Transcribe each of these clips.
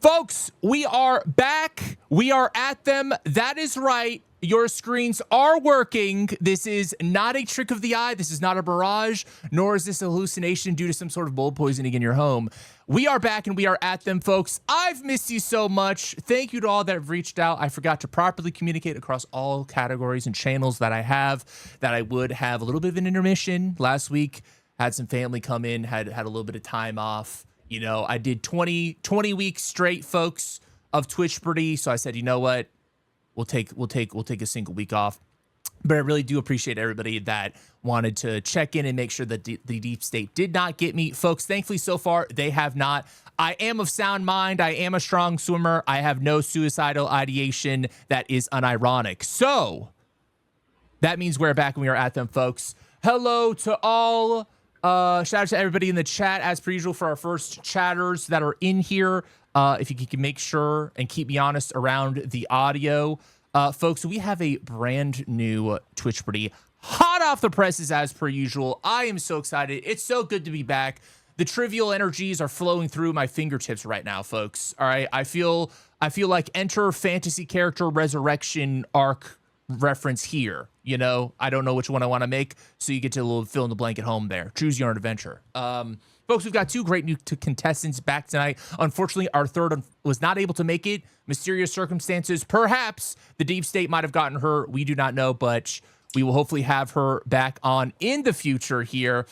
Folks, we are back. We are at them. That is right. Your screens are working. This is not a trick of the eye. This is not a barrage, nor is this a hallucination due to some sort of mold poisoning in your home. We are back and we are at them, folks. I've missed you so much. Thank you to all that have reached out. I forgot to properly communicate across all categories and channels that I have, that I would have a little bit of an intermission. Last week, had some family come in, had a little bit of time off. You know, I did 20 weeks straight, folks, of Twitchpardy. So I said, you know what? We'll take a single week off. But I really do appreciate everybody that wanted to check in and make sure that the deep state did not get me. Folks, thankfully so far, they have not. I am of sound mind. I am a strong swimmer. I have no suicidal ideation. That is unironic. So that means we're back and we are at them, folks. Hello to all. Shout out to everybody in the chat, as per usual, for our first chatters that are in here. If you can make sure and keep me honest around the audio. Folks, we have a brand new Twitchpardy, hot off the presses as per usual. I am so excited. It's so good to be back. The trivial energies are flowing through my fingertips right now, folks. All right, I feel like enter fantasy character resurrection arc reference here. You know, I don't know which one I want to make, so you get to a little fill in the blank at home there. Choose your own adventure. Folks, we've got two great new contestants back tonight. Unfortunately, our third was not able to make it. Mysterious circumstances. Perhaps the deep state might have gotten her. We do not know, but we will hopefully have her back on in the future here.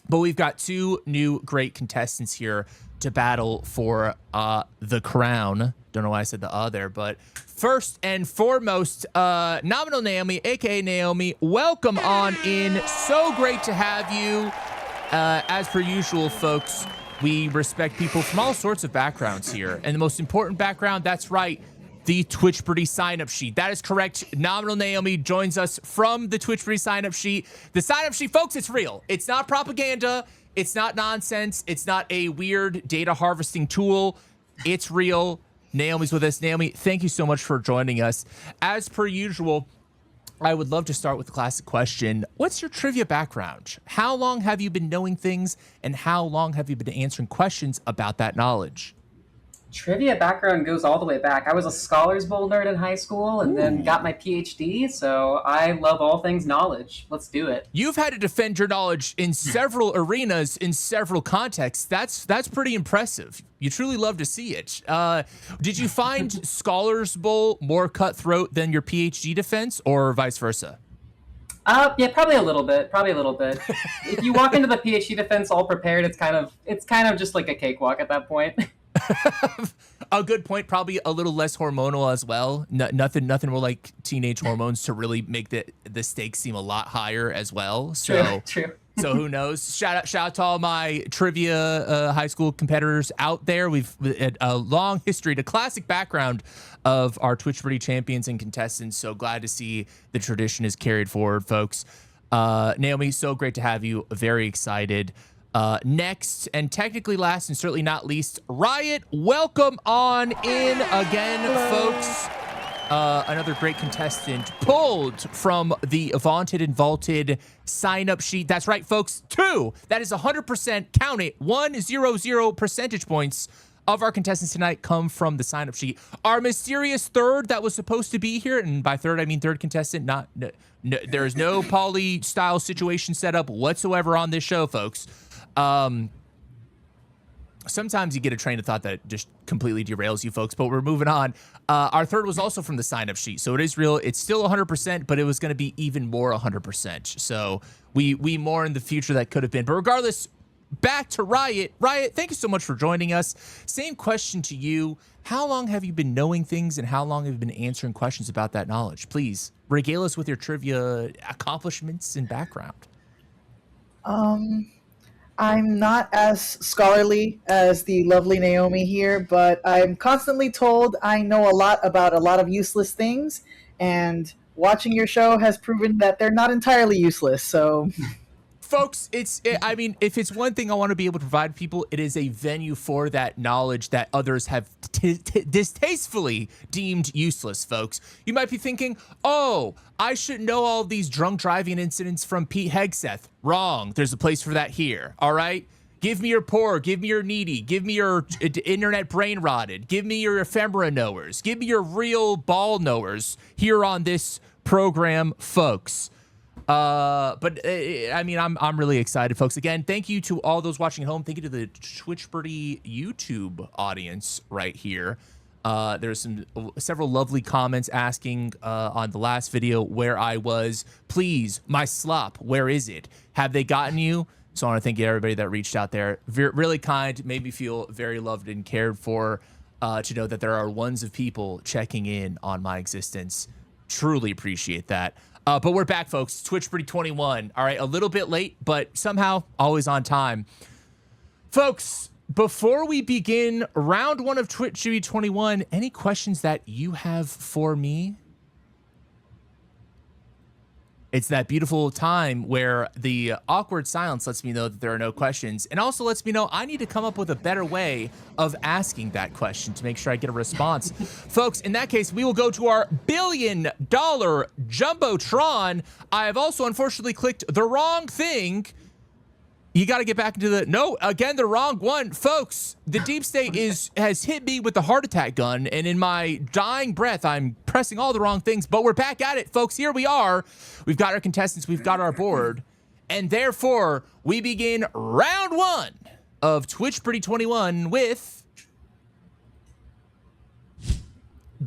But we've got two new great contestants here to battle for the crown. Don't know why I said the there, but first and foremost, Nominal Naomi, aka Naomi, welcome on in. So great to have you. As per usual, folks, we respect people from all sorts of backgrounds here. And the most important background, that's right, the Twitchpardy sign-up sheet. That is correct. Nominal Naomi joins us from the Twitchpardy sign-up sheet. The sign-up sheet, folks, it's real. It's not propaganda. It's not nonsense. It's not a weird data harvesting tool. It's real. Naomi's with us. Naomi, thank you so much for joining us. As per usual, I would love to start with the classic question. What's your trivia background? How long have you been knowing things, and how long have you been answering questions about that knowledge? Trivia background goes all the way back. I was a Scholars Bowl nerd in high school and then got my PhD, so I love all things knowledge. Let's do it. You've had to defend your knowledge in several arenas, in several contexts. That's pretty impressive. You truly love to see it. Did you find Scholars Bowl more cutthroat than your PhD defense, or vice versa? Yeah, probably a little bit. If you walk into the PhD defense all prepared, it's kind of just like a cakewalk at that point. A good point. Probably a little less hormonal as well. Nothing more like teenage hormones to really make the stakes seem a lot higher as well. So True. So who knows? Shout out to all my trivia high school competitors out there. We've had a long history, the classic background of our Twitchpardy champions and contestants. So glad to see the tradition is carried forward, folks. Naomi, so great to have you. Very excited. Next, and technically last and certainly not least, Riot, welcome on in again, folks. Another great contestant pulled from the vaunted and vaulted sign-up sheet. That's right, folks. 2. That is 100%. Count it. 100 percentage points of our contestants tonight come from the sign-up sheet. Our mysterious third that was supposed to be here, and by third I mean third contestant. There is no poly-style situation set up whatsoever on this show, folks. Sometimes you get a train of thought that just completely derails you, folks, but we're moving on. Our third was also from the sign-up sheet, so it is real. It's still 100%, but it was going to be even more 100%. So we more in the future that could have been. But regardless, back to Riot. Riot, thank you so much for joining us. Same question to you. How long have you been knowing things, and how long have you been answering questions about that knowledge? Please regale us with your trivia accomplishments and background. I'm not as scholarly as the lovely Naomi here, but I'm constantly told I know a lot about a lot of useless things, and watching your show has proven that they're not entirely useless, so... Folks, I mean, if it's one thing I want to be able to provide people, it is a venue for that knowledge that others have distastefully deemed useless, folks. You might be thinking, oh, I should know all of these drunk driving incidents from Pete Hegseth. Wrong. There's a place for that here, all right? Give me your poor, give me your needy, give me your internet brain rotted, give me your ephemera knowers, give me your real ball knowers here on this program, folks. I mean, I'm really excited, folks. Again, thank you to all those watching at home. Thank you to the Twitchpardy YouTube audience right here. There's several lovely comments asking on the last video where I was. Please, my slop, where is it? Have they gotten you? So I want to thank everybody that reached out there. Really kind, made me feel very loved and cared for to know that there are ones of people checking in on my existence. Truly appreciate that. But we're back, folks. Twitchpardy 21. All right, a little bit late, but somehow always on time. Folks, before we begin round one of Twitchpardy 21, any questions that you have for me? It's that beautiful time where the awkward silence lets me know that there are no questions, and also lets me know I need to come up with a better way of asking that question to make sure I get a response. Folks, in that case, we will go to our $1 billion Jumbotron. I have also unfortunately clicked the wrong thing. You got to get back into the wrong one. Folks, the deep state has hit me with the heart attack gun, and in my dying breath, I'm pressing all the wrong things, but we're back at it, folks. Here we are. We've got our contestants. We've got our board, and therefore, we begin round one of Twitchpardy 21 with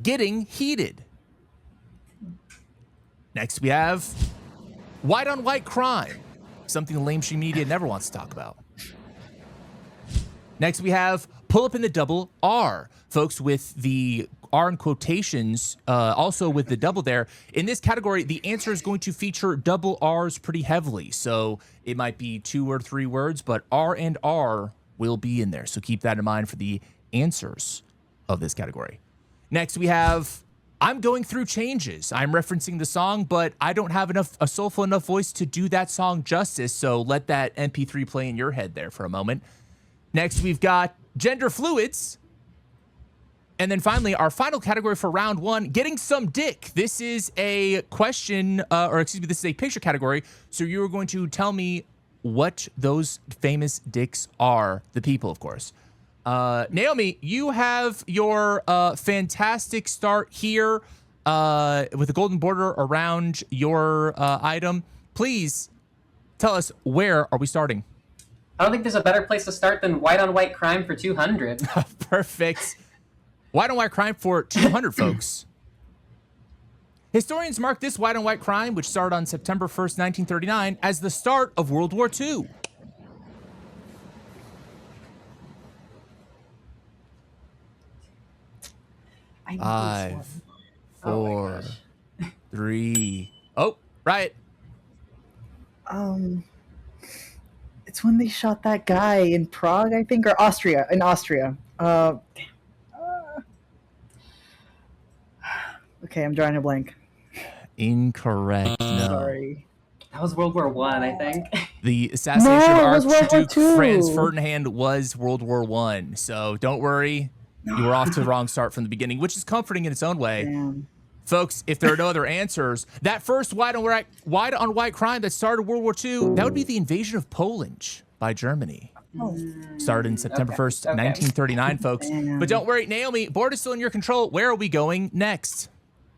Getting Heated. Next, we have White on White Crime. Something the lamestream media never wants to talk about. Next, we have Pull Up in the Double R. Folks, with the R in quotations, also with the double there. In this category, the answer is going to feature double R's pretty heavily. So it might be 2 or 3 words, but R and R will be in there. So keep that in mind for the answers of this category. Next, we have I'm Going Through Changes. I'm referencing the song, but I don't have a soulful enough voice to do that song justice, so let that MP3 play in your head there for a moment. Next, we've got Gender Fluids. And then finally, our final category for round one, Getting Some Dick. This is a question, this is a picture category, so you are going to tell me what those famous dicks are. The people, of course. Naomi, you have your fantastic start here with a golden border around your item. Please tell us, where are we starting? I don't think there's a better place to start than White on White Crime for 200. Perfect. White on White Crime for 200, folks. Historians mark this white on white crime, which started on September 1st, 1939, as the start of World War II. Five, four, three. Oh, right. It's when they shot that guy in Prague, I think, or Austria. In Austria. Okay, I'm drawing a blank. Incorrect. No. Sorry. That was World War I, I think. The assassination of it was Archduke World War II. Franz Ferdinand was World War I. So don't worry. You were off to the wrong start from the beginning, which is comforting in its own way. Damn. Folks, if there are no other answers, that first white on white crime that started World War II, that would be the invasion of Poland by Germany. Started in September 1st, 1939, folks. Damn. But don't worry, Naomi, board is still in your control. Where are we going next?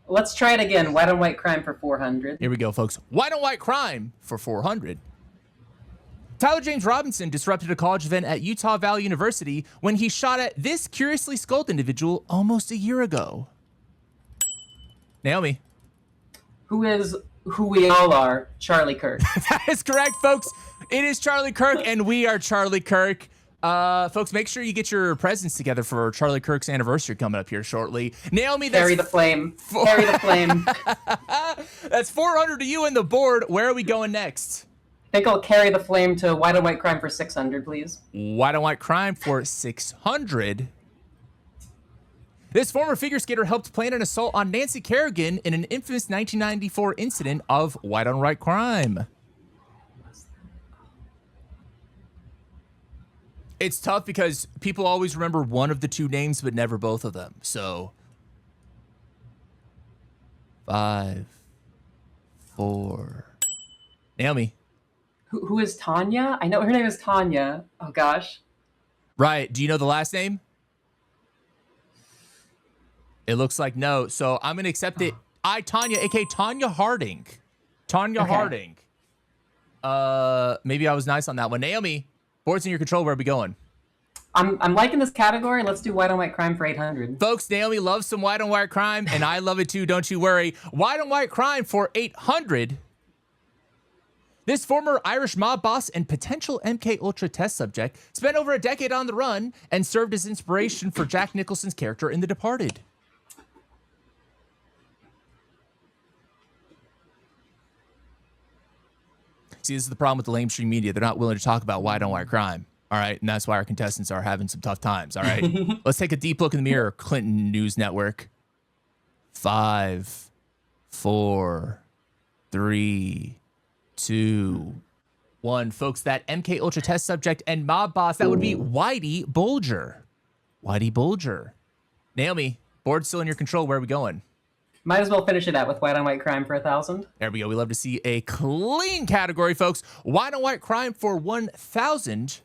Let's try it again. White on White Crime for 400. Here we go, folks. White on white crime for 400. Tyler James Robinson disrupted a college event at Utah Valley University when he shot at this curiously skulled individual almost a year ago. Naomi. Who is who we all are, Charlie Kirk. That is correct, folks. It is Charlie Kirk, and we are Charlie Kirk. Folks, make sure you get your presents together for Charlie Kirk's anniversary coming up here shortly. Naomi, that's Carry the flame. Carry the flame. That's 400 to you in the board. Where are we going next? I think I'll carry the flame to White on White Crime for 600, please. White on white crime for 600. This former figure skater helped plan an assault on Nancy Kerrigan in an infamous 1994 incident of white on white crime. It's tough because people always remember one of the two names, but never both of them. So, 5, 4. Naomi. Who is Tanya? I know her name is Tanya. Oh gosh. Right. Do you know the last name? It looks like no. So I'm going to accept it. Tanya, aka Tanya Harding. Tanya Harding. Maybe I was nice on that one. Naomi, board's in your control. Where are we going? I'm liking this category. Let's do white on white crime for 800. Folks, Naomi loves some white on white crime, and I love it too. Don't you worry. White on white crime for 800. This former Irish mob boss and potential MK Ultra test subject spent over a decade on the run and served as inspiration for Jack Nicholson's character in The Departed. See, this is the problem with the lamestream media. They're not willing to talk about white on white crime. All right. And that's why our contestants are having some tough times. All right. Let's take a deep look in the mirror. Clinton News Network. 5, 4, 3, 2, 1. Folks, that MK Ultra test subject and mob boss, that would be Whitey Bulger. Whitey Bulger. Naomi, board's still in your control. Where are we going? Might as well finish it out with white on white crime for 1,000. There we go. We love to see a clean category, folks. White on white crime for 1,000.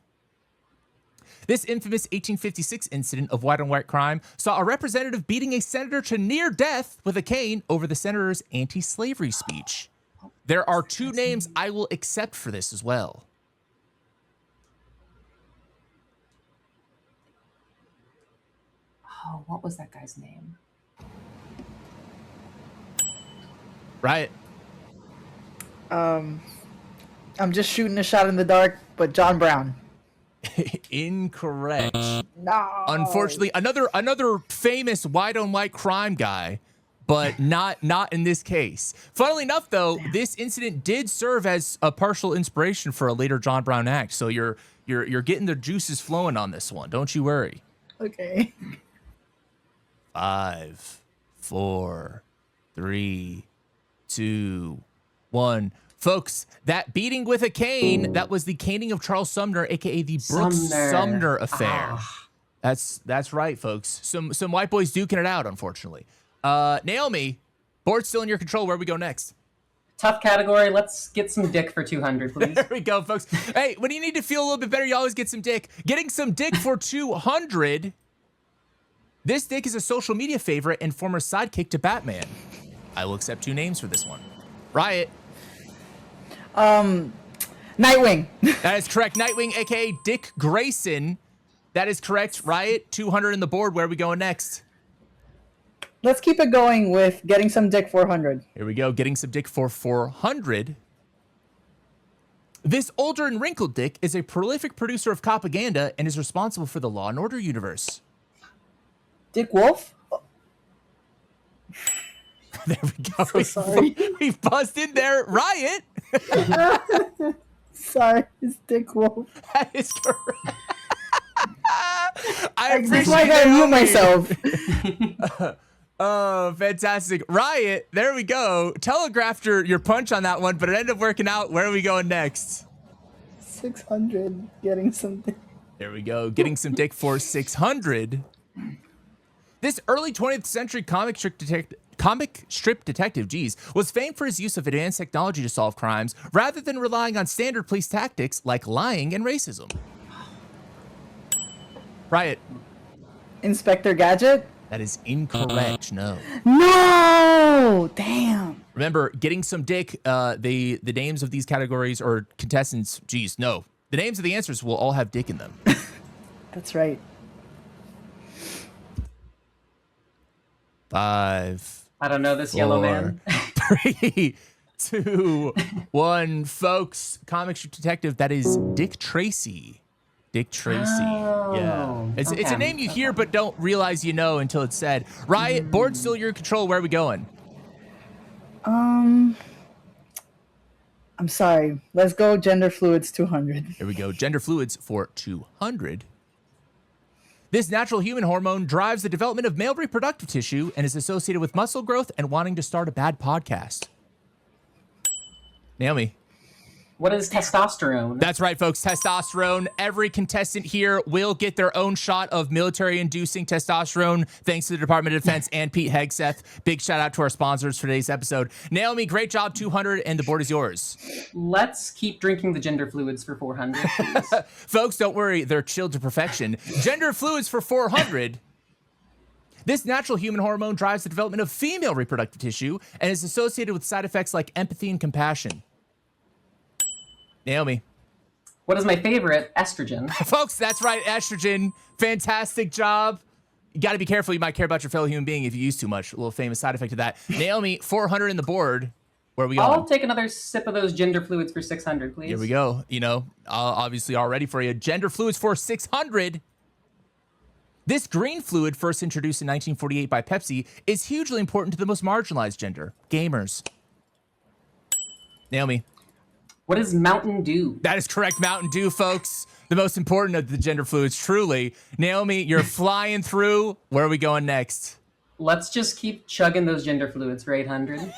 This infamous 1856 incident of white on white crime saw a representative beating a senator to near death with a cane over the senator's anti-slavery speech. There are 2 names I will accept for this as well. Oh, what was that guy's name? I'm just shooting a shot in the dark, but John Brown. Incorrect. No. Unfortunately, another famous white on white crime guy, but not in this case. Funnily enough, though, this incident did serve as a partial inspiration for a later John Brown act. So you're getting the juices flowing on this one. Don't you worry. Okay. 5, 4, 3, 2, 1. Folks, that beating with a cane, that was the caning of Charles Sumner, aka the Brooks Sumner affair. That's right, folks. Some white boys duking it out, unfortunately. Naomi, board's still in your control. Where we go next? Tough category. Let's get some dick for 200, please. There we go, folks. Hey, when you need to feel a little bit better, you always get some dick. Getting some dick for 200. This dick is a social media favorite and former sidekick to Batman. I will accept 2 names for this one. Riot. Nightwing. That is correct. Nightwing, aka Dick Grayson. That is correct. Riot, 200 in the board. Where are we going next? Let's keep it going with getting some dick 400. Here we go. Getting some dick for 400. This older and wrinkled dick is a prolific producer of propaganda and is responsible for the Law and Order universe. Dick Wolf? There we go. So sorry. We buzzed in there. Riot. Sorry, it's Dick Wolf. That is correct. That's why I gotta mute myself. Oh, fantastic. Riot, there we go. Telegraphed your punch on that one, but it ended up working out. Where are we going next? 600, getting some dick. There we go. Getting some dick for 600. This early 20th century comic strip detective, was famed for his use of advanced technology to solve crimes rather than relying on standard police tactics like lying and racism. Riot. Inspector Gadget? That is incorrect. No. No! Damn. Remember, getting some dick, the names of these categories or contestants, no. The names of the answers will all have dick in them. That's right. 5. I don't know this 4, yellow man. 3, 2, 1. Folks, comic strip detective, that is Dick Tracy. Dick Tracy. Oh, Yeah. It's a okay. name you hear but don't realize you know until it's said. Riot, board still your control. Where are we going? I'm sorry. Let's go gender fluids 200. Here we go. Gender fluids for 200. This natural human hormone drives the development of male reproductive tissue and is associated with muscle growth and wanting to start a bad podcast. Naomi. What is testosterone? That's right, folks. Testosterone. Every contestant here will get their own shot of military-inducing testosterone, thanks to the Department of Defense and Pete Hegseth. Big shout out to our sponsors for today's episode. Naomi, great job, 200, and the board is yours. Let's keep drinking the gender fluids for 400, please. Folks, don't worry. They're chilled to perfection. Gender fluids for 400. This natural human hormone drives the development of female reproductive tissue and is associated with side effects like empathy and compassion. Naomi. What is my favorite? Estrogen. Folks, that's right, estrogen. Fantastic job. You got to be careful. You might care about your fellow human being if you use too much. A little famous side effect of that. Naomi, 400 in the board. Where are we going? I'll take another sip of those gender fluids for 600, please. Here we go. You know, obviously all ready for you. Gender fluids for 600. This green fluid, first introduced in 1948 by Pepsi, is hugely important to the most marginalized gender, gamers. Naomi. What is Mountain Dew? That is correct, Mountain Dew, folks. The most important of the gender fluids, truly. Naomi, you're flying through. Where are we going next? Let's just keep chugging those gender fluids for 800.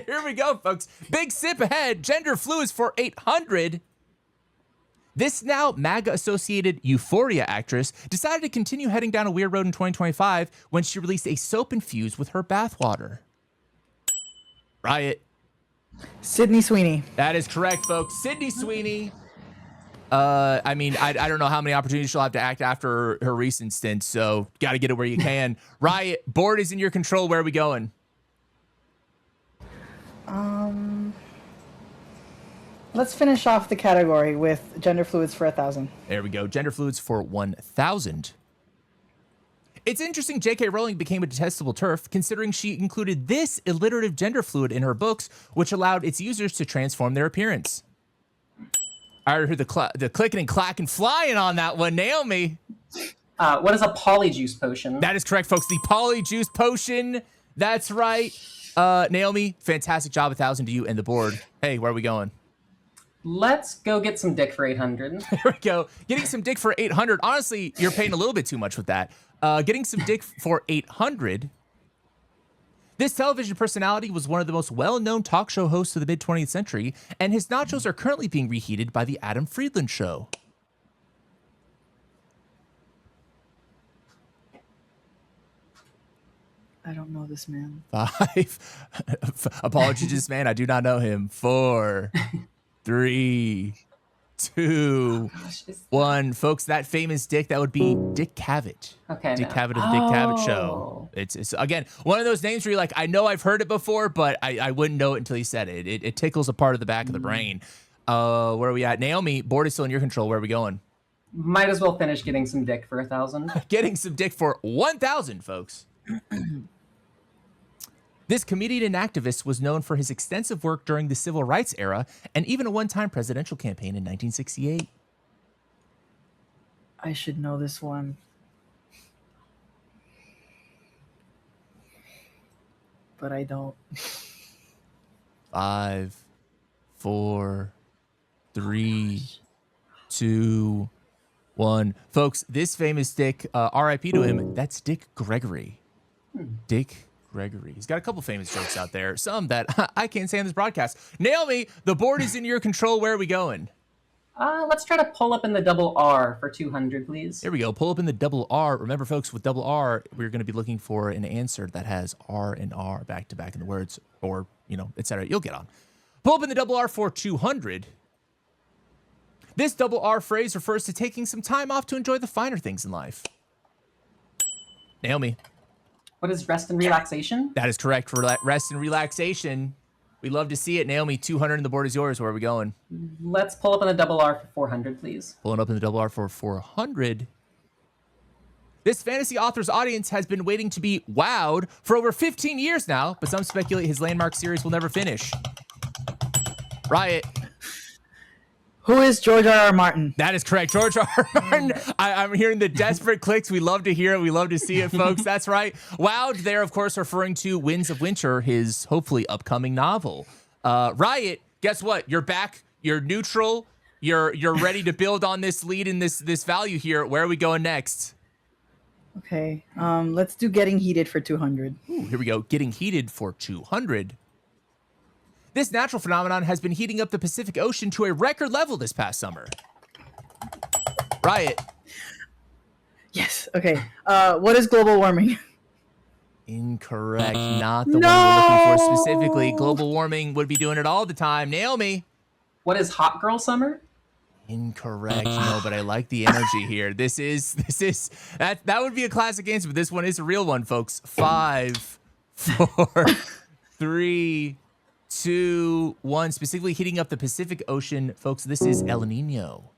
Here we go, folks. Big sip ahead. Gender fluids for 800. This now MAGA-associated Euphoria actress decided to continue heading down a weird road in 2025 when she released a soap infused with her bathwater. Riot. Sydney Sweeney. That is correct, folks. Sydney Sweeney. I mean, I don't know how many opportunities she'll have to act after her recent stint, so got to get it where you can. Riot, board is in your control. Where are we going? Let's finish off the category with gender fluids for 1,000. There we go. Gender fluids for 1,000. It's interesting J.K. Rowling became a detestable TERF, considering she included this alliterative gender fluid in her books, which allowed its users to transform their appearance. I heard the clicking and clacking flying on that one. Naomi. What is a polyjuice potion? That is correct, folks. The polyjuice potion. That's right. Naomi, fantastic job. 1,000 to you and the board. Hey, where are we going? Let's go get some dick for 800. There we go. Getting some dick for 800. Honestly, you're paying a little bit too much with that. Getting some dick for 800. This television personality was one of the most well-known talk show hosts of the mid-20th century, and his nachos are currently being reheated by the Adam Friedland Show. I don't know this man. 5. Apologies to this man. I do not know him. 4, 3, 2, 1. Folks, that famous dick, that would be Dick Cavett. Okay. Dick Cavett of the Dick Cavett Show. It's again, one of those names where you're like, I know I've heard it before, but I wouldn't know it until he said it. It tickles a part of the back of the brain. Where are we at? Naomi, board is still in your control. Where are we going? Might as well finish getting some dick for 1,000. Getting some dick for 1,000, folks. This comedian and activist was known for his extensive work during the civil rights era and even a one-time presidential campaign in 1968. I should know this one. But I don't. 5, 4, 3, 2, 1. Folks, this famous dick, RIP to him, that's Dick Gregory. Dick Gregory. He's got a couple famous jokes out there, some that I can't say on this broadcast. Naomi, the board is in your control. Where are we going? Let's try to pull up in the double R for 200, please. Here we go. Pull up in the double R. Remember, folks, with double R, we're going to be looking for an answer that has R and R back to back in the words, or, you know, etc. You'll get on. Pull up in the double R for 200. This double R phrase refers to taking some time off to enjoy the finer things in life. Naomi. What is rest and relaxation? That is correct. For rest and relaxation. We love to see it. Naomi, 200 and the board is yours. Where are we going? Let's pull up in the double R for 400, please. Pulling up in the double R for 400. This fantasy author's audience has been waiting to be wowed for over 15 years now, but some speculate his landmark series will never finish. Riot. Who is George R.R. Martin? That is correct. George R.R. Martin. I'm hearing the desperate clicks. We love to hear it. We love to see it, folks. That's right. Wowed there, of course, referring to Winds of Winter, his hopefully upcoming novel. Riot, guess what? You're back. You're neutral. You're ready to build on this lead and this value here. Where are we going next? Okay. Let's do Getting Heated for 200. Ooh, here we go. Getting Heated for 200. This natural phenomenon has been heating up the Pacific Ocean to a record level this past summer. Riot. Yes. Okay. What is global warming? Incorrect. Not the one we're looking for specifically. Global warming would be doing it all the time. Naomi. What is hot girl summer? Incorrect. No, but I like the energy here. This is that would be a classic answer, but this one is a real one, folks. 5, 4, 3, 2, 1. Specifically heating up the Pacific Ocean, folks. This is El Nino.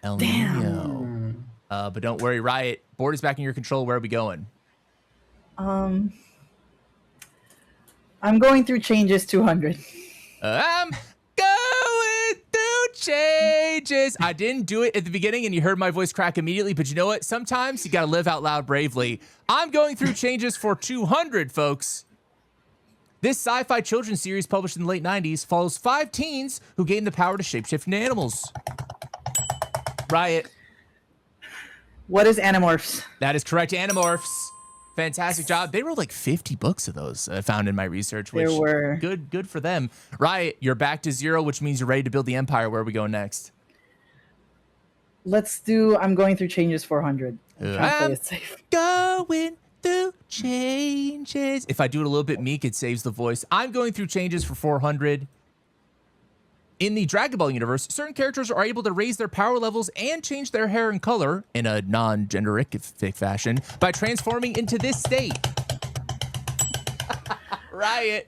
El Nino. But don't worry, Riot. Board is back in your control. Where are we going? I'm going through changes 200. I'm going through changes. I didn't do it at the beginning, and you heard my voice crack immediately. But you know what? Sometimes you got to live out loud bravely. I'm going through changes for 200, folks. This sci-fi children's series published in the late 90s follows 5 teens who gain the power to shapeshift into animals. Riot. What is Animorphs? That is correct. Animorphs. Fantastic job. They wrote like 50 books of those I found in my research, which There were. good for them. Riot, you're back to 0, which means you're ready to build the empire. Where are we going next? Let's do. I'm going through changes 400. I'm trying to play it safe. Going through changes. If I do it a little bit meek, it saves the voice. I'm going through changes for 400. In the Dragon Ball universe, certain characters are able to raise their power levels and change their hair and color in a non-genderific fashion by transforming into this state. Riot.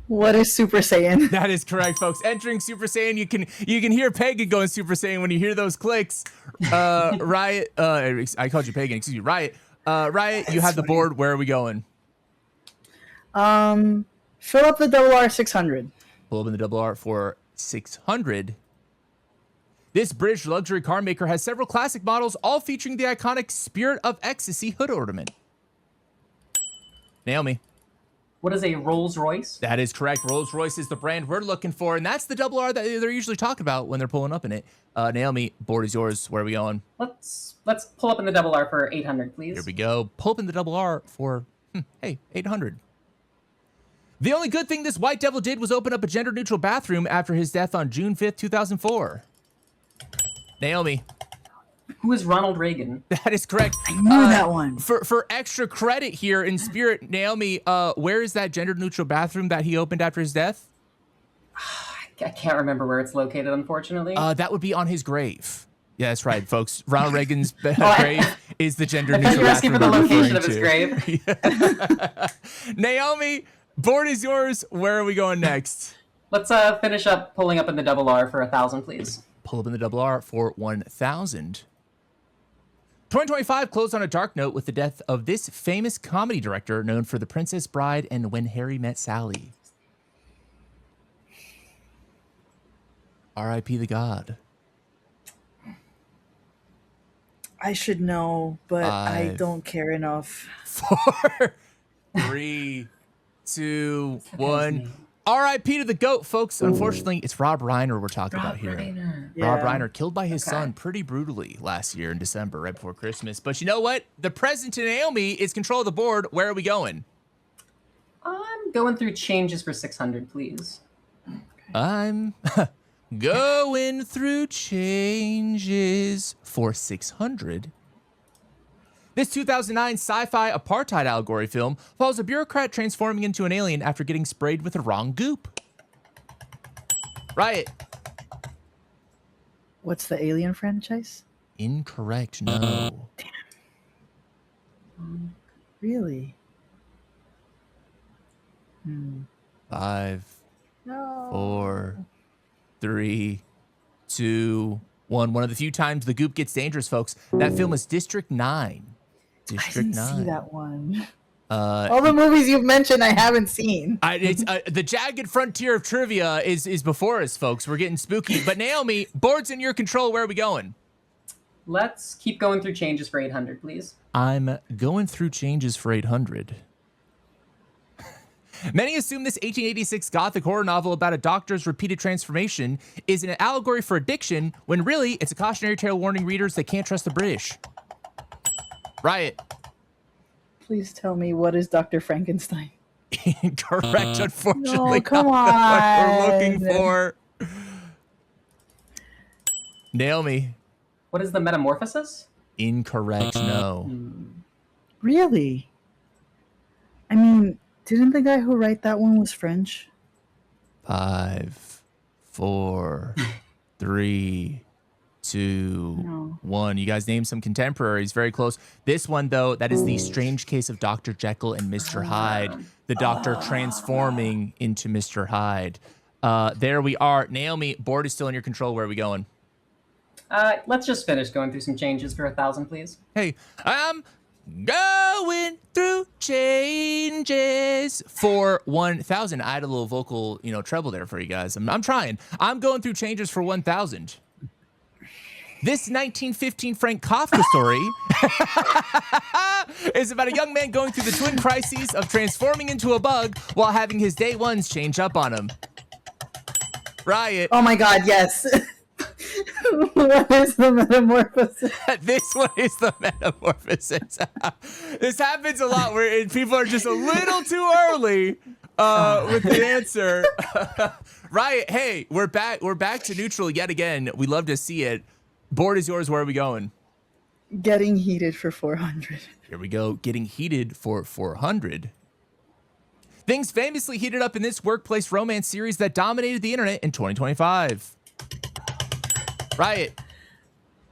What is Super Saiyan? That is correct, folks. Entering Super Saiyan, you can hear Pagan going Super Saiyan when you hear those clicks. Riot, I called you Pagan. Excuse me, Riot. Riot, you have the board. Where are we going? Fill up the R 600. Pull up in the double R for 600. This British luxury car maker has several classic models, all featuring the iconic Spirit of Ecstasy hood ornament. Naomi. What is a Rolls Royce? That is correct. Rolls Royce is the brand we're looking for, and that's the double R that they're usually talking about when they're pulling up in it. Naomi, board is yours. Where are we going? Let's pull up in the double R for 800, please. Here we go. Pull up in the double R for, hey, 800. The only good thing this white devil did was open up a gender-neutral bathroom after his death on June 5th, 2004. Naomi. Who is Ronald Reagan? That is correct. I knew that one. For extra credit here in spirit, Naomi, where is that gender-neutral bathroom that he opened after his death? I can't remember where it's located, unfortunately. That would be on his grave. Yeah, that's right, folks. Ronald Reagan's grave is the gender-neutral bathroom. I thought you were asking for the location of his grave. Naomi, board is yours. Where are we going next? Let's finish up pulling up in the double R for 1,000, please. Pull up in the double R for 1,000. 2025 closed on a dark note with the death of this famous comedy director known for The Princess Bride and When Harry Met Sally. R.I.P. the God. I should know, but I don't care enough. 4, 3, 2, 1. R.I.P. to the GOAT, folks. Unfortunately, it's Rob Reiner we're talking about here. Rob Reiner killed by his son pretty brutally last year in December, right before Christmas. But you know what? The present to Naomi is control of the board. Where are we going? I'm going through changes for 600, please. I'm going through changes for 600. This 2009 sci-fi apartheid allegory film follows a bureaucrat transforming into an alien after getting sprayed with the wrong goop. Riot. What's the Alien franchise? Incorrect. No. Really? 5, No. 4, 3, 2, 1. One of the few times the goop gets dangerous, folks. That film is District 9. I didn't see that one. Uh, All the movies you've mentioned, I haven't seen. It's the jagged frontier of trivia is before us, folks. We're getting spooky. But Naomi, board's in your control. Where are we going? Let's keep going through changes for 800, please. I'm going through changes for 800. Many assume this 1886 gothic horror novel about a doctor's repeated transformation is an allegory for addiction, when really it's a cautionary tale warning readers they can't trust the British. Riot. Please tell me, what is Dr. Frankenstein? Incorrect, unfortunately. No, come Not what we're on. looking for. Naomi. What is the metamorphosis? Incorrect, no. Really? I mean, didn't the guy who wrote that one was French? 5, 4, 3, 2, 1. You guys named some contemporaries. Very close. This one, though, that is the strange case of Dr. Jekyll and Mr. Hyde. The doctor transforming into Mr. Hyde. There we are. Naomi, board is still in your control. Where are we going? Let's just finish going through some changes for 1,000, please. Hey, I'm going through changes for 1,000. I had a little vocal, treble there for you guys. I'm trying. I'm going through changes for 1,000. This 1915 Frank Kafka story is about a young man going through the twin crises of transforming into a bug while having his day ones change up on him. Riot. Oh my god, yes. What is the metamorphosis? This one is the metamorphosis. This happens a lot where people are just a little too early with the answer. Riot, hey, we're back to neutral yet again. We love to see it. Board is yours. Where are we going? Getting heated for 400. Here we go. Getting heated for 400. Things famously heated up in this workplace romance series that dominated the internet in 2025. Riot.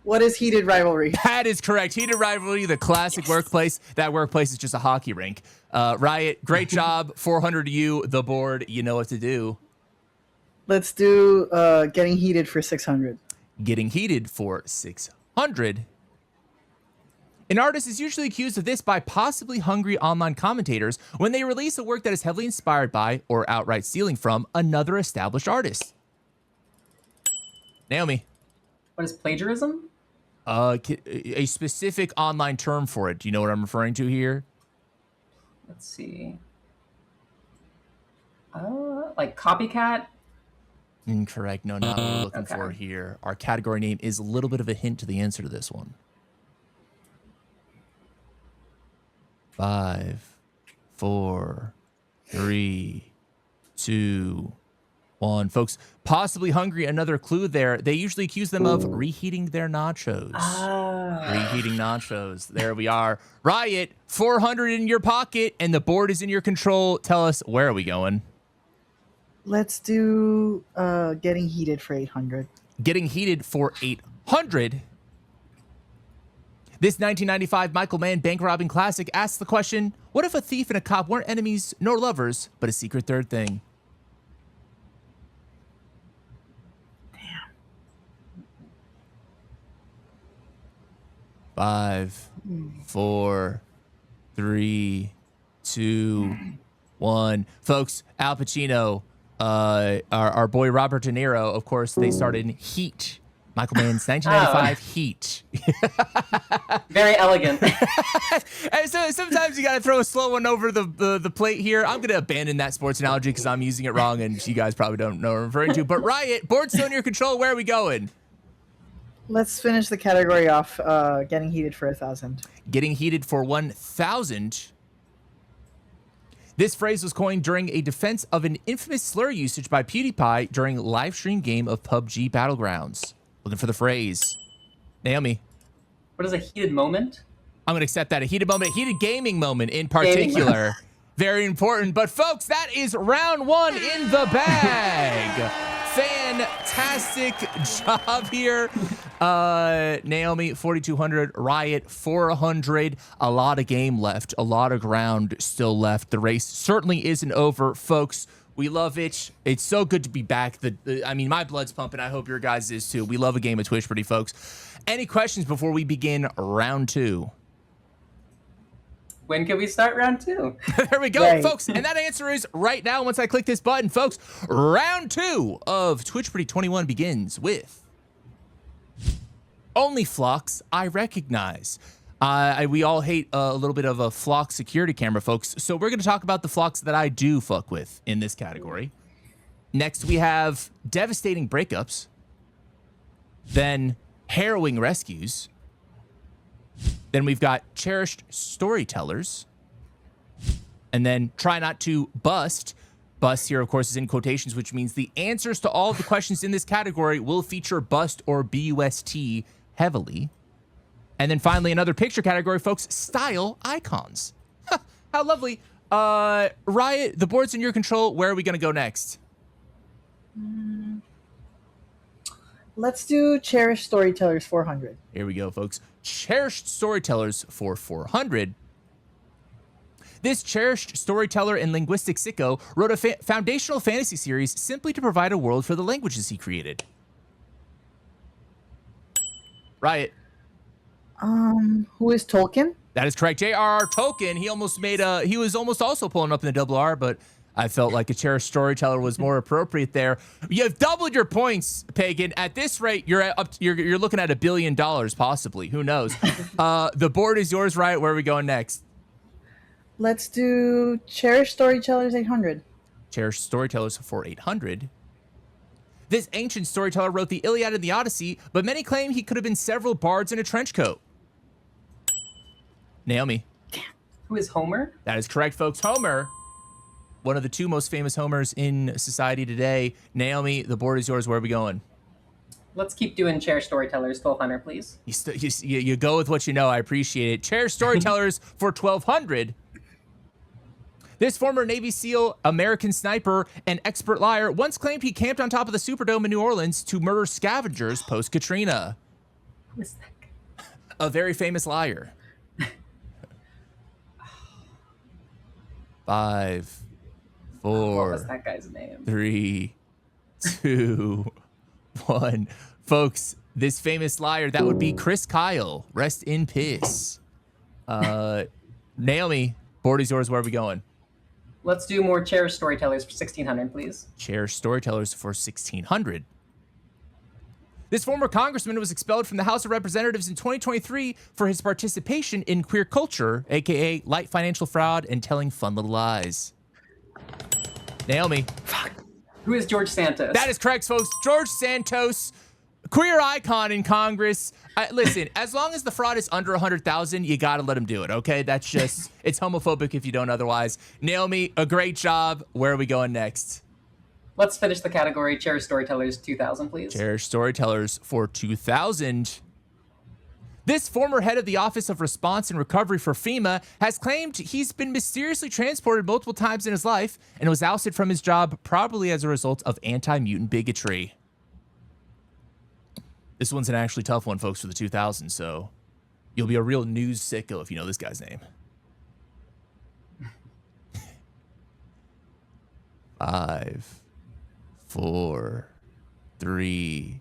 What is heated rivalry? That is correct. Heated rivalry, the classic workplace. That workplace is just a hockey rink. Riot, great job. 400 to you. The board, you know what to do. Let's do getting heated for 600. Getting heated for 600. An artist is usually accused of this by possibly hungry online commentators when they release a work that is heavily inspired by or outright stealing from another established artist. Naomi. What is plagiarism? A specific online term for it. Do you know what I'm referring to here? Let's see. Like copycat? Incorrect. No, not what we're looking for here. Our category name is a little bit of a hint to the answer to this one. 5, 4, 3, 2, 1. Folks, possibly hungry, another clue there. They usually accuse them of reheating their nachos. Reheating nachos. There we are. Riot, 400 in your pocket, and the board is in your control. Tell us, where are we going? Let's do getting heated for 800. Getting heated for 800. This 1995 Michael Mann bank robbing classic asks the question, what if a thief and a cop weren't enemies nor lovers, but a secret third thing? 5, 4, 3, 2, 1. Folks, Al Pacino, our boy Robert De Niro, of course, they started in Heat. Michael Mann's 1995 Heat. Very elegant. And so sometimes you got to throw a slow one over the plate here. I'm going to abandon that sports analogy because I'm using it wrong and you guys probably don't know what I'm referring to. But Riot, board still in your control. Where are we going? Let's finish the category off. Getting heated for 1,000. Getting heated for 1,000. This phrase was coined during a defense of an infamous slur usage by PewDiePie during a live stream game of PUBG Battlegrounds. Looking for the phrase. Naomi. What is a heated moment? I'm going to accept that. A heated moment, a heated gaming moment in particular. Very important. But folks, that is round one in the bag. Fantastic job here. Naomi, 4,200. Riot, 400. A lot of game left. A lot of ground still left. The race certainly isn't over, folks. We love it. It's so good to be back. I mean, my blood's pumping. I hope your guys is too. We love a game of Twitchpardy, folks. Any questions before we begin round two? When can we start round two? There we go, right, folks. And that answer is right now once I click this button, folks. Round two of Twitchpardy 21 begins with only flocks I recognize. We all hate a little bit of a flock security camera, folks. So we're going to talk about the flocks that I do fuck with in this category. Next, we have devastating breakups. Then harrowing rescues. Then we've got cherished storytellers. And then try not to bust. Bust here, of course, is in quotations, which means the answers to all of the questions in this category will feature bust or BUST heavily. And then finally, another picture category, folks, style icons. How lovely. Riot, the board's in your control. Where are we going to go next? Let's do Cherished Storytellers 400. Here we go, folks. Cherished Storytellers for 400. This cherished storyteller and linguistic sicko wrote a foundational fantasy series simply to provide a world for the languages he created. Riot. Who is Tolkien? That is correct. J.R.R. Tolkien. He was almost also pulling up in the double R, but I felt like a cherished storyteller was more appropriate there. You've doubled your points, Pagan. At this rate, you're looking at $1 billion, possibly. Who knows? The board is yours, Riot. Where are we going next? Let's do Cherished Storytellers 800. Cherished Storytellers for 800. This ancient storyteller wrote the Iliad and the Odyssey, but many claim he could have been several bards in a trench coat. Naomi. Who is Homer? That is correct, folks. Homer. One of the two most famous Homers in society today. Naomi, the board is yours. Where are we going? Let's keep doing Cherished Storytellers 1200, please. You go with what you know. I appreciate it. Cherished Storytellers for 1200. This former Navy SEAL, American sniper, and expert liar once claimed he camped on top of the Superdome in New Orleans to murder scavengers post-Katrina. Who is that guy? A very famous liar. 5, 4. What was that guy's name? 3, 2, 1. Folks, this famous liar, that would be Chris Kyle. Rest in piss. Naomi, board is yours. Where are we going? Let's do more Cherished Storytellers for 1600, please. Cherished Storytellers for 1600. This former congressman was expelled from the House of Representatives in 2023 for his participation in queer culture, aka light financial fraud and telling fun little lies. Naomi. Who is George Santos? That is correct, folks. George Santos, queer icon in Congress. Listen, as long as the fraud is under 100,000, you gotta let him do it, okay? That's just, it's homophobic if you don't otherwise. Naomi, a great job. Where are we going next? Let's finish the category Cherished Storytellers 2000, please. Cherished Storytellers for 2000. This former head of the Office of Response and Recovery for FEMA has claimed he's been mysteriously transported multiple times in his life and was ousted from his job probably as a result of anti-mutant bigotry. This one's an actually tough one, folks, for the 2000s, so you'll be a real news sicko if you know this guy's name. 5, 4, 3,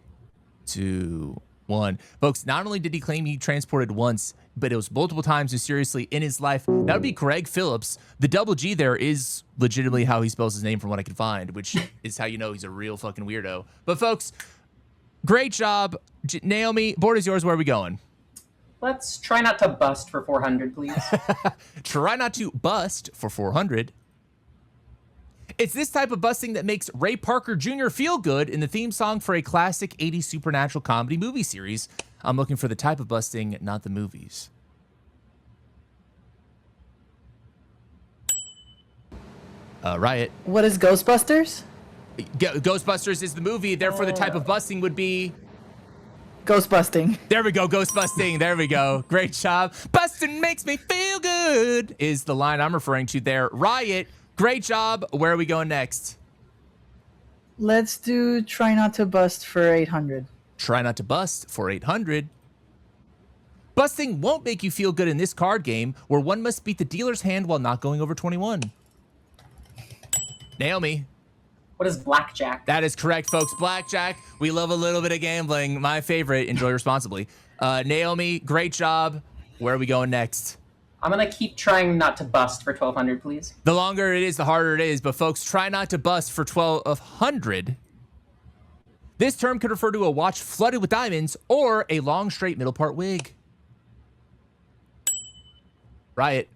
2, 1. Folks, not only did he claim he transported once, but it was multiple times mysteriously in his life. That would be Greg Phillips. The double G there is legitimately how he spells his name from what I could find, which is how you know he's a real fucking weirdo. But folks, great job. Naomi, board is yours. Where are we going? Let's try not to bust for 400, please. Try not to bust for 400. It's this type of busting that makes Ray Parker Jr. feel good in the theme song for a classic 80s supernatural comedy movie series. I'm looking for the type of busting, not the movies. Riot. What is Ghostbusters? Ghostbusters is the movie, therefore the type of busting would be... Ghostbusting. There we go, Ghostbusting. There we go. Great job. Busting makes me feel good is the line I'm referring to there. Riot, great job. Where are we going next? Let's do Try Not to Bust for 800. Try not to bust for 800. Busting won't make you feel good in this card game where one must beat the dealer's hand while not going over 21. Naomi. What is blackjack? That is correct, folks. Blackjack. We love a little bit of gambling. My favorite. Enjoy responsibly. Naomi, great job. Where are we going next? I'm going to keep trying not to bust for 1200, please. The longer it is, the harder it is. But folks, try not to bust for 1200. This term could refer to a watch flooded with diamonds or a long, straight middle part wig. Riot.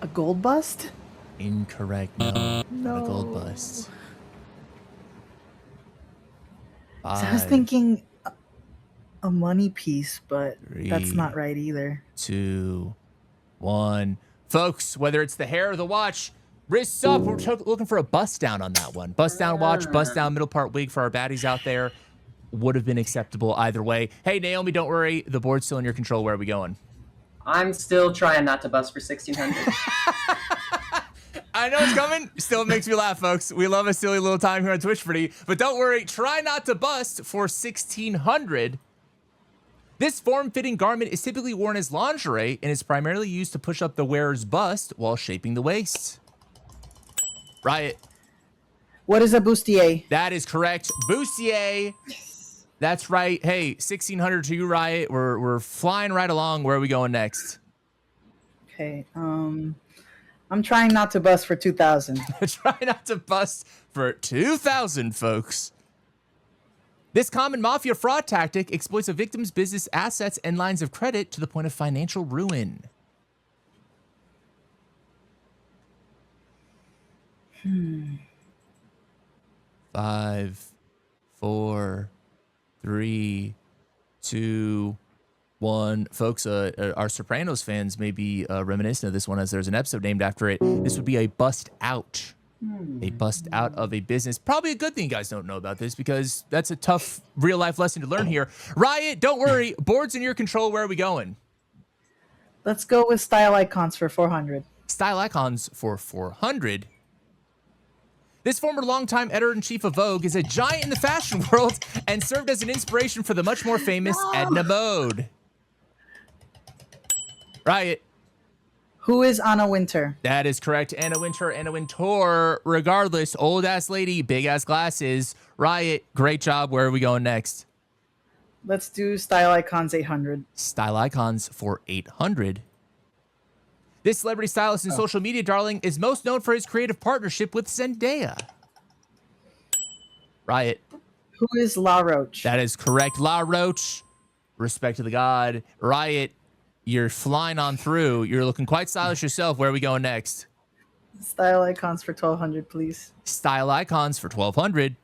A gold bust? Incorrect. No. Not a gold bust. So I was thinking a money piece, but 3, that's not right either. 2, 1. Folks, whether it's the hair or the watch, wrists up. We're looking for a bust down on that one. Bust down watch, bust down middle part wig for our baddies out there. Would have been acceptable either way. Hey, Naomi, don't worry. The board's still in your control. Where are we going? I'm still trying not to bust for 1600. I know it's coming. Still makes me laugh, folks. We love a silly little time here on Twitchpardy. But don't worry. Try not to bust for 1600. This form-fitting garment is typically worn as lingerie and is primarily used to push up the wearer's bust while shaping the waist. Riot. What is a bustier? That is correct. Bustier. That's right. Hey, 1600 to you, Riot. We're flying right along. Where are we going next? Okay. I'm trying not to bust for 2000. Try not to bust for 2000, folks. This common mafia fraud tactic exploits a victim's business assets and lines of credit to the point of financial ruin. 5, 4, 3, 2, 1. Folks, our Sopranos fans may be reminiscent of this one, as there's an episode named after it. This would be a bust out. A bust out of a business. Probably a good thing you guys don't know about this, because that's a tough real life lesson to learn here. Riot, don't worry. Board's in your control. Where are we going? Let's go with style icons for 400. Style icons for 400. This former longtime editor-in-chief of Vogue is a giant in the fashion world and served as an inspiration for the much more famous Edna Mode. Riot. Who is Anna Wintour? That is correct. Anna Wintour, Anna Wintour. Regardless, old-ass lady, big-ass glasses. Riot, great job. Where are we going next? Let's do style icons 800. Style icons for 800. This celebrity stylist and social media darling is most known for his creative partnership with Zendaya. Riot. Who is La Roche? That is correct. La Roche. Respect to the god. Riot. You're flying on through. You're looking quite stylish yourself. Where are we going next? Style icons for 1200, please. Style icons for 1200.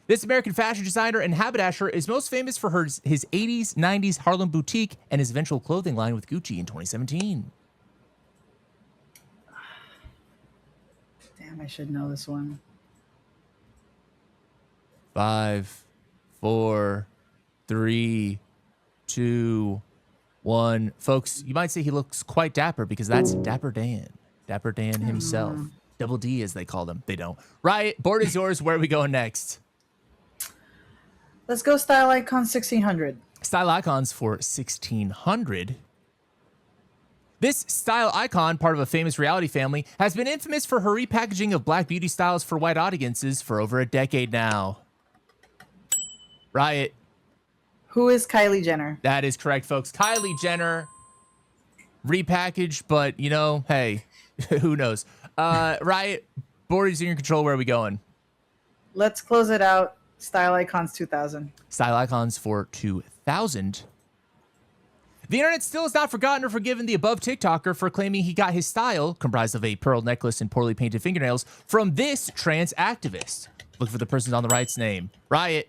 This American fashion designer and haberdasher is most famous for his 80s, 90s Harlem boutique and his eventual clothing line with Gucci in 2017. Damn, I should know this one. 5, 4, 3, 2, 1. Folks, you might say he looks quite dapper, because that's Dapper Dan. Dapper Dan himself. Double D, as they call them. They don't. Riot, board is yours. Where are we going next? Let's go style icons 1600. Style icons for 1600. This style icon, part of a famous reality family, has been infamous for her repackaging of black beauty styles for white audiences for over a decade now. Riot. Who is Kylie Jenner? That is correct, folks. Kylie Jenner, repackaged, but, you know, hey, who knows? Riot, board is in your control. Where are we going? Let's close it out. Style icons 2000. Style icons for 2000. The internet still has not forgotten or forgiven the above TikToker for claiming he got his style, comprised of a pearl necklace and poorly painted fingernails, from this trans activist. Look for the person on the right's name. Riot.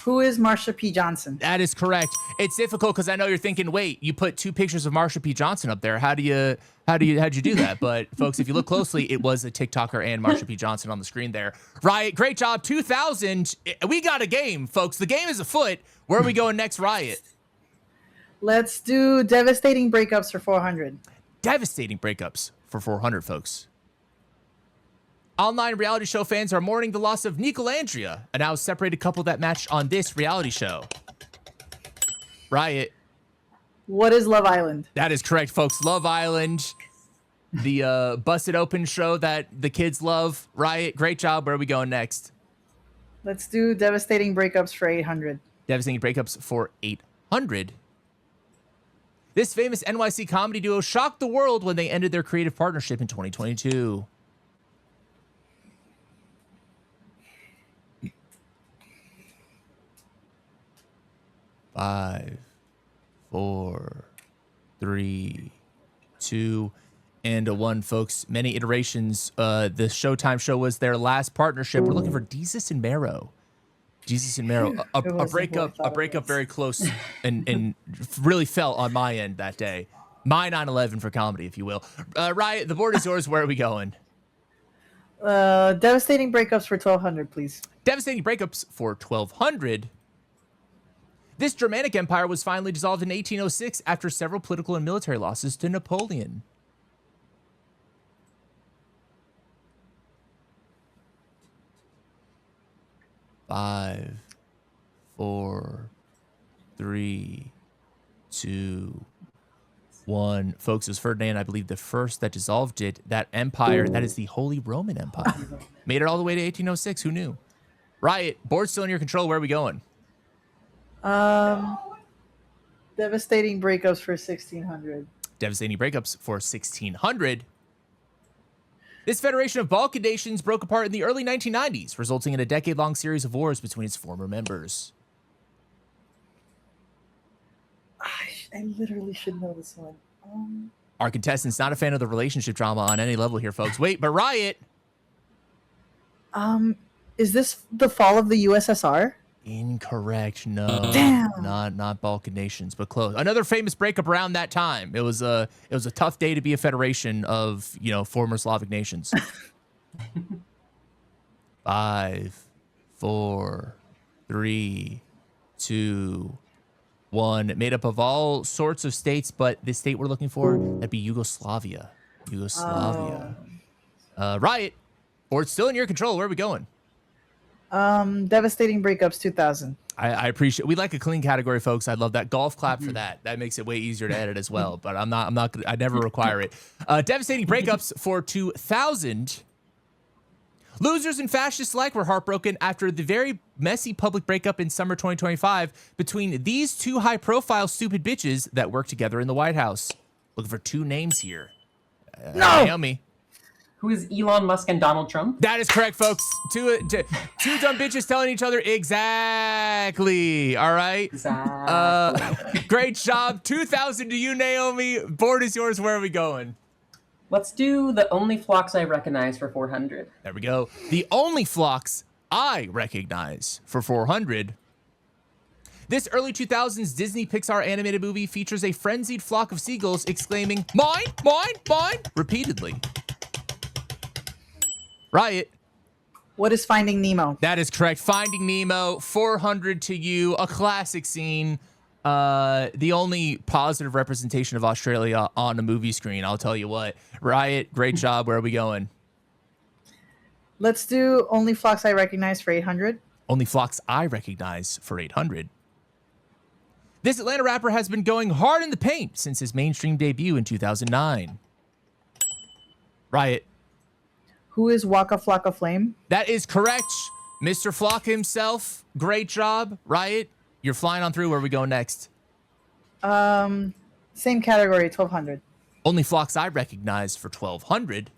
Who is Marsha P. Johnson? That is correct. It's difficult because I know you're thinking, wait, you put 2 pictures of Marsha P. Johnson up there. How'd you do that? But folks, if you look closely, it was a TikToker and Marsha P. Johnson on the screen there. Riot, great job. 2000. We got a game, folks. The game is afoot. Where are we going next, Riot? Let's do devastating breakups for 400. Devastating breakups for 400, folks. Online reality show fans are mourning the loss of Nicolandria, a now separated couple that matched on this reality show. Riot. What is Love Island? That is correct, folks. Love Island, the busted open show that the kids love. Riot, great job. Where are we going next? Let's do devastating breakups for 800. Devastating breakups for 800. This famous NYC comedy duo shocked the world when they ended their creative partnership in 2022. 5, 4, 3, 2, and a 1, folks. Many iterations. The Showtime show was their last partnership. We're looking for Jesus and Mero. Jesus and Mero. A breakup very close and really felt on my end that day. My 9/11 for comedy, if you will. Riot, the board is yours. Where are we going? Devastating breakups for 1200, please. Devastating breakups for 1200. This Germanic Empire was finally dissolved in 1806 after several political and military losses to Napoleon. Five, 4, 3, 2, 1. Folks, it was Ferdinand, I believe, the first that dissolved it. That empire, that is the Holy Roman Empire. Made it all the way to 1806. Who knew? Riot, board still in your control. Where are we going? Devastating breakups for 1600. Devastating breakups for 1600. This federation of Balkan nations broke apart in the early 1990s, resulting in a decade-long series of wars between its former members. I literally should know this one. Our contestant's not a fan of the relationship drama on any level here, folks. Wait, but Riot. Is this the fall of the USSR? Incorrect. No. Damn. Not Balkan nations, but close. Another famous breakup around that time. It was a tough day to be a federation of, former Slavic nations. 5, 4, 3, 2, 1. Made up of all sorts of states, but the state we're looking for, that'd be Yugoslavia. Riot, board's still in your control. Where are we going? Devastating breakups 2000. I appreciate. We like a clean category, folks. I love that. Golf clap for that. That makes it way easier to edit as well. But I'm not. I never require it. Devastating breakups for 2000. Losers and fascists alike were heartbroken after the very messy public breakup in summer 2025 between these two high-profile stupid bitches that work together in the White House. Looking for two names here. No! Naomi. Who is Elon Musk and Donald Trump? That is correct, folks. Two dumb bitches telling each other exactly. All right. Exactly. Great job. 2,000 to you, Naomi. Board is yours. Where are we going? Let's do the only flocks I recognize for 400. There we go. The only flocks I recognize for 400. This early 2000s Disney Pixar animated movie features a frenzied flock of seagulls exclaiming, "Mine, mine, mine," repeatedly. Riot. What is Finding Nemo? That is correct. Finding Nemo, 400 to you. A classic scene. The only positive representation of Australia on a movie screen, I'll tell you what. Riot, great job. Where are we going? Let's do Only Flocks I Recognize for 800. Only flocks I recognize for 800. This Atlanta rapper has been going hard in the paint since his mainstream debut in 2009. Riot. Who is Waka Flocka Flame? That is correct. Mr. Flock himself. Great job. Riot, you're flying on through. Where are we going next? Same category, 1200. Only flocks I recognize for 1200.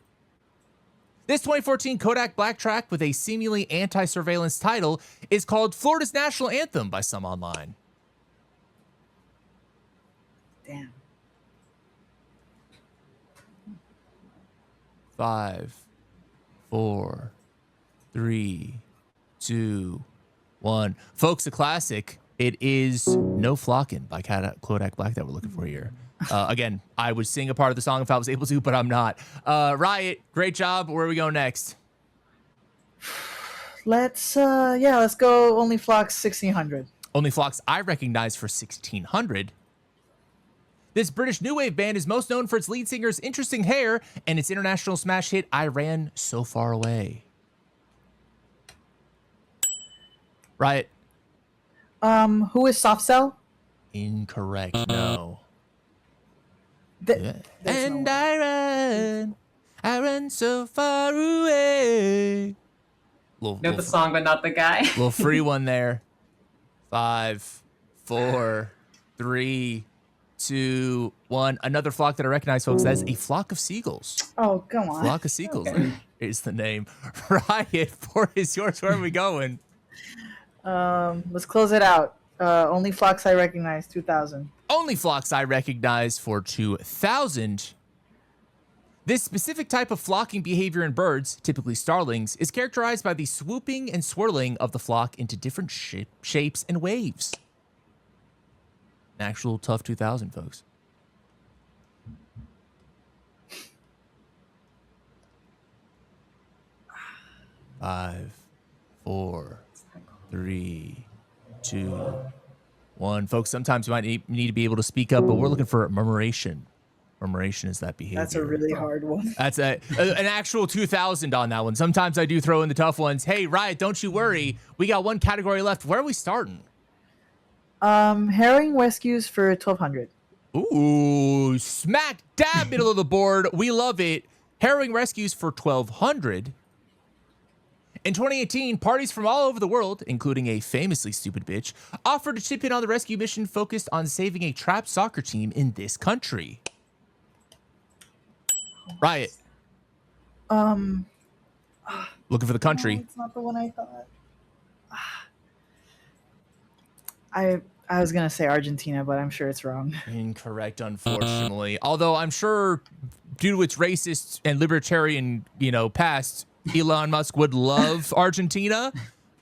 This 2014 Kodak Black track with a seemingly anti-surveillance title is called Florida's National Anthem by some online. Damn. 5, 4, 3, 2, 1. Folks, a classic. It is No Flockin' by Kodak Black that we're looking for here. Again, I would sing a part of the song if I was able to, but I'm not. Riot, great job. Where are we going next? Let's go Only Flocks 1600. Only flocks I recognize for 1600. This British new wave band is most known for its lead singer's interesting hair and its international smash hit, I Ran So Far Away. Riot. Who is Soft Cell? Incorrect. No. There's And no I ran so far away. Know the song, but not the guy. Little free one there. 5, 4, 3, 2, 1. Another flock that I recognize, folks. That is a flock of seagulls. Oh, come on. Flock of seagulls. Okay. Is the name. Riot, board is yours. Where are we going? Let's close it out. Only Flocks I Recognize 2000. Only flocks I recognize for 2000. This specific type of flocking behavior in birds, typically starlings, is characterized by the swooping and swirling of the flock into different shapes and waves. An actual tough 2000, folks. 5, 4, 3, 2, 1. Folks, sometimes you might need to be able to speak up, but we're looking for murmuration. Murmuration is that behavior. That's a really hard one. That's an actual 2,000 on that one. Sometimes I do throw in the tough ones. Hey, Riot, don't you worry. We got one category left. Where are we starting? Herring rescues for 1,200. Ooh, smack dab middle of the board. We love it. Herring rescues for 1,200. In 2018, parties from all over the world, including a famously stupid bitch, offered to chip in on the rescue mission focused on saving a trapped soccer team in this country. Riot. Looking for the country. No, it's not the one I thought. I was gonna say Argentina, but I'm sure it's wrong. Incorrect, unfortunately. Although I'm sure, due to its racist and libertarian, past, Elon Musk would love Argentina.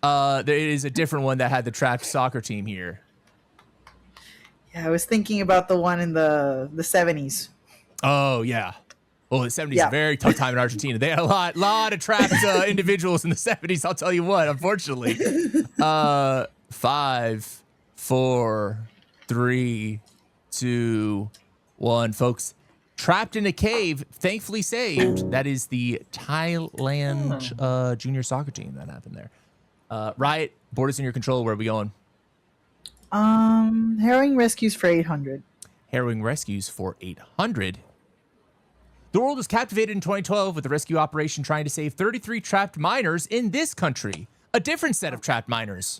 There is a different one that had the trapped soccer team here. Yeah, I was thinking about the one in the 70s. Oh yeah. Well, the 70s is a very tough time in Argentina. They had a lot of trapped individuals in the 70s. I'll tell you what, unfortunately. 5, 4, 3, 2, 1. Folks, trapped in a cave, thankfully saved. That is the Thailand junior soccer team that happened there. Riot, board is in your control. Where are we going? Herring rescues for 800. Harrowing rescues for 800. The world was captivated in 2012 with the rescue operation trying to save 33 trapped miners in this country. A different set of trapped miners.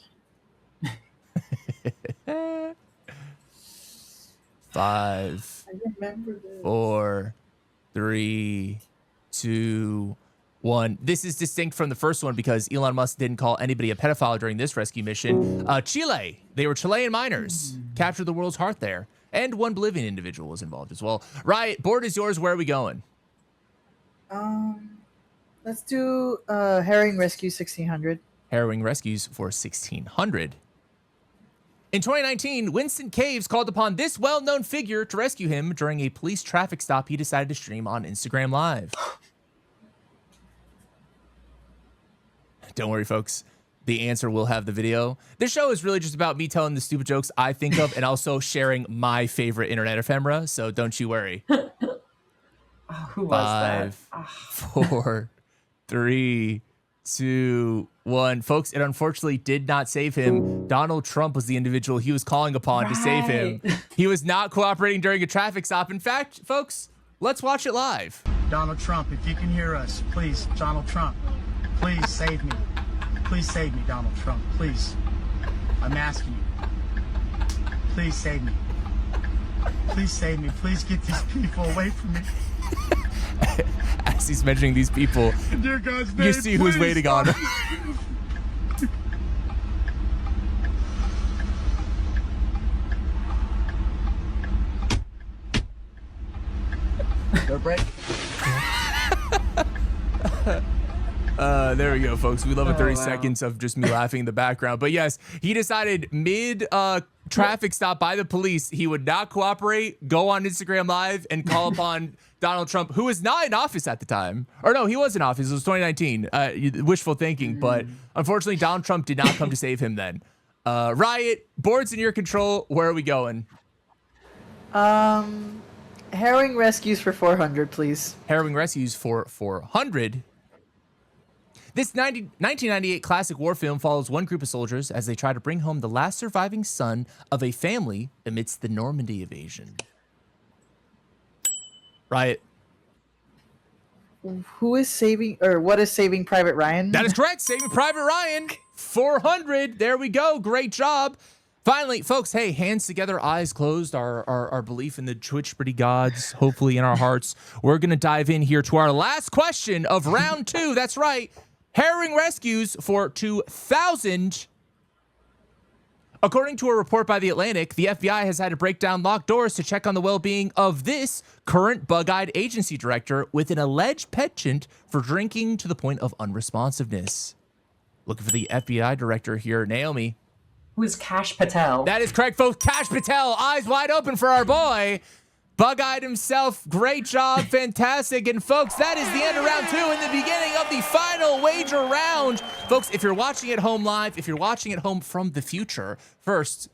5, 4, 3, 2, 1. This is distinct from the first one because Elon Musk didn't call anybody a pedophile during this rescue mission. Chile. They were Chilean miners. Captured the world's heart there. And one Bolivian individual was involved as well. Riot, board is yours. Where are we going? Let's do herring rescue 1,600. Harrowing rescues for 1,600. In 2019, Winston Caves called upon this well-known figure to rescue him during a police traffic stop he decided to stream on Instagram Live. Don't worry, folks. The answer will have the video. This show is really just about me telling the stupid jokes I think of and also sharing my favorite internet ephemera, so don't you worry. Who was 5, 4, 3, 2, 1. Folks, it unfortunately did not save him. Donald Trump was the individual he was calling upon to save him. He was not cooperating during a traffic stop. In fact, folks, let's watch it live. Donald Trump, if you can hear us, please, Donald Trump, please save me. Please save me, Donald Trump, please. I'm asking you. Please save me. Please save me. Please get these people away from me. As he's mentioning these people, Dear God's name, you see who's please. waiting on him. No break. There we go, folks. We love it. 30 seconds of just me laughing in the background. But yes, he decided mid traffic stop by the police, he would not cooperate, go on Instagram Live, and call upon Donald Trump, who was not in office at the time. Or no, he was in office. It was 2019. Wishful thinking. But unfortunately, Donald Trump did not come to save him then. Riot, board's in your control. Where are we going? Herring rescues for 400, please. Harrowing rescues for 400. This 1998 classic war film follows one group of soldiers as they try to bring home the last surviving son of a family amidst the Normandy invasion. Riot. Who is saving, or what is Saving Private Ryan? That is correct. Saving Private Ryan. 400. There we go. Great job. Finally, folks, hey, hands together, eyes closed, our belief in the Twitchpardy gods, hopefully in our hearts. We're going to dive in here to our last question of round 2. That's right. Herring rescues for 2,000. According to a report by The Atlantic, the FBI has had to break down locked doors to check on the well-being of this current bug-eyed agency director with an alleged penchant for drinking to the point of unresponsiveness. Looking for the FBI director here, Naomi. Who is Kash Patel? That is correct, folks. Kash Patel, eyes wide open for our boy. Bug-eyed himself. Great job. Fantastic. And folks, that is the end of round 2 and the beginning of the final wager round. Folks, if you're watching at home live, if you're watching at home from the future, first,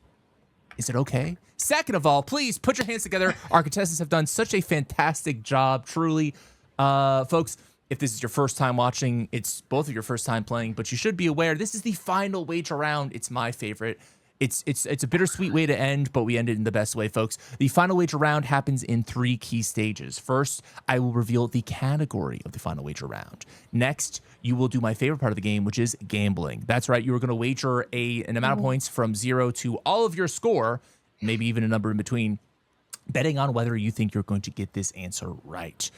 is it okay? Second of all, please put your hands together. Our contestants have done such a fantastic job, truly. Folks, if this is your first time watching, it's both of your first time playing, but you should be aware this is the final wager round. It's my favorite. It's a bittersweet way to end, but we end it in the best way, folks. The final wager round happens in 3 key stages. First, I will reveal the category of the final wager round. Next, you will do my favorite part of the game, which is gambling. That's right. You are going to wager an amount of points from 0 to all of your score, maybe even a number in between, betting on whether you think you're going to get this answer right.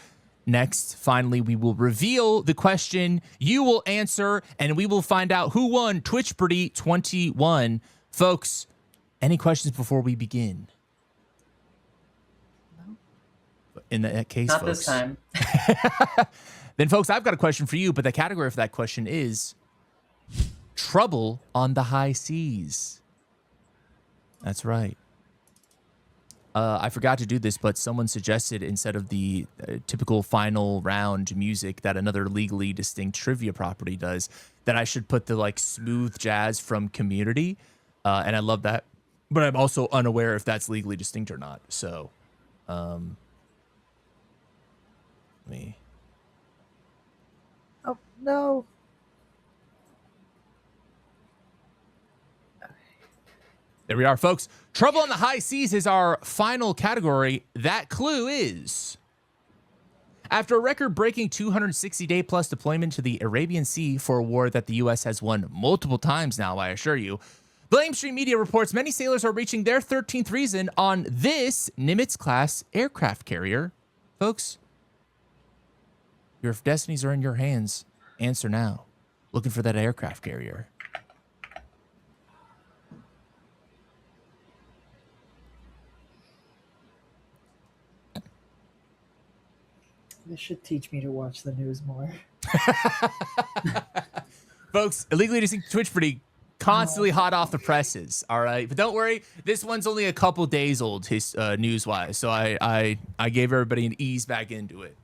Next, finally, we will reveal the question you will answer, and we will find out who won Twitchpardy 21. Folks, any questions before we begin? No. In that case, Not folks, this time. then, folks, I've got a question for you, but the category for that question is trouble on the high seas. That's right. I forgot to do this, but someone suggested instead of the typical final round music that another legally distinct trivia property does, that I should put the like smooth jazz from Community. And I love that, but I'm also unaware if that's legally distinct or not. So, me. Oh, no. There we are, folks. Trouble on the high seas is our final category. That clue is: after a record-breaking 260-day plus deployment to the Arabian Sea for a war that the U.S. has won multiple times now, I assure you, Lamestream Media reports many sailors are reaching their 13th reason on this Nimitz-class aircraft carrier. Folks, your destinies are in your hands. Answer now. Looking for that aircraft carrier. This should teach me to watch the news more. Folks, illegally distinct Twitchpardy constantly hot off the presses. All right, but don't worry, this one's only a couple days old, his news-wise. So I gave everybody an ease back into it.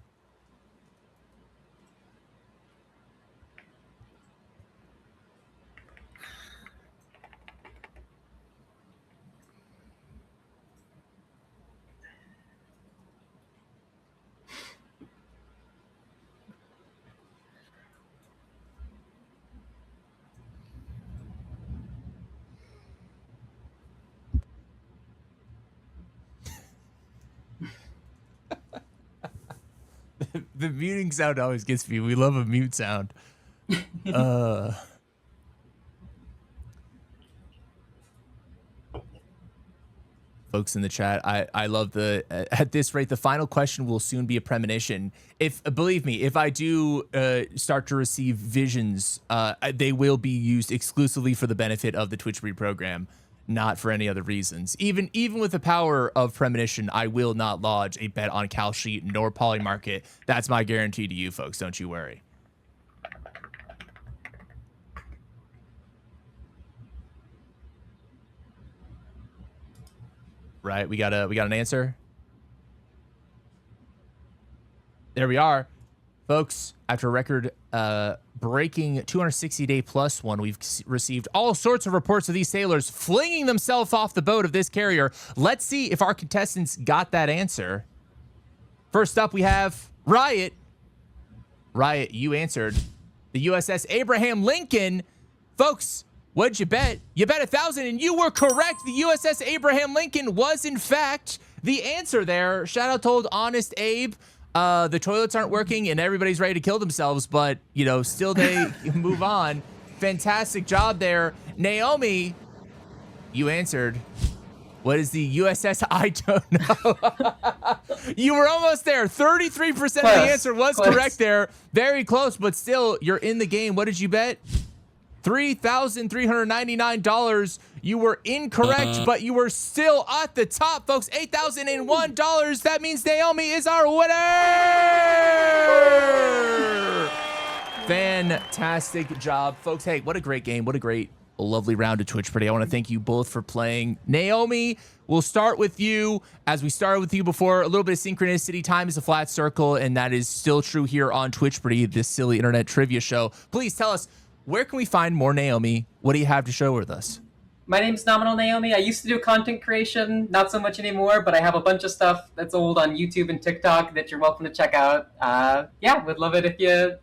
The muting sound always gets me. We love a mute sound. Folks in the chat, I love the at this rate the final question will soon be a premonition. If believe me, if I do start to receive visions, they will be used exclusively for the benefit of the Twitchpardy program, not for any other reasons. Even with the power of premonition, I will not lodge a bet on Kalshi nor Polymarket. That's my guarantee to you folks. Don't you worry. Right, we got an answer. There we are, folks. After a record breaking 260-day plus one, we've received all sorts of reports of these sailors flinging themselves off the boat of this carrier. Let's see if our contestants got that answer. First up, we have Riot. Riot, you answered the USS Abraham Lincoln. Folks, what'd you bet? You bet 1,000 and you were correct. The USS Abraham Lincoln was in fact the answer there. Shout out to old Honest Abe. The toilets aren't working and everybody's ready to kill themselves, but you know, still they move on. Fantastic job there. Naomi, you answered. What is the USS? I don't know. You were almost there. 33% of the answer was correct there. Very close, but still you're in the game. What did you bet? $3,399. You were incorrect, but you were still at the top, folks. $8,001. That means Naomi is our winner. Fantastic job, folks. Hey, what a great game. What a great a lovely round of Twitchpardy. I want to thank you both for playing. Naomi, we'll start with you. As we started with you before, a little bit of synchronicity. Time is a flat circle, and that is still true here on Twitchpardy, this silly internet trivia show. Please tell us, where can we find more Naomi? What do you have to show with us? My name's NominalNaomi. I used to do content creation, not so much anymore, but I have a bunch of stuff that's old on YouTube and TikTok that you're welcome to check out. Yeah, would love it if you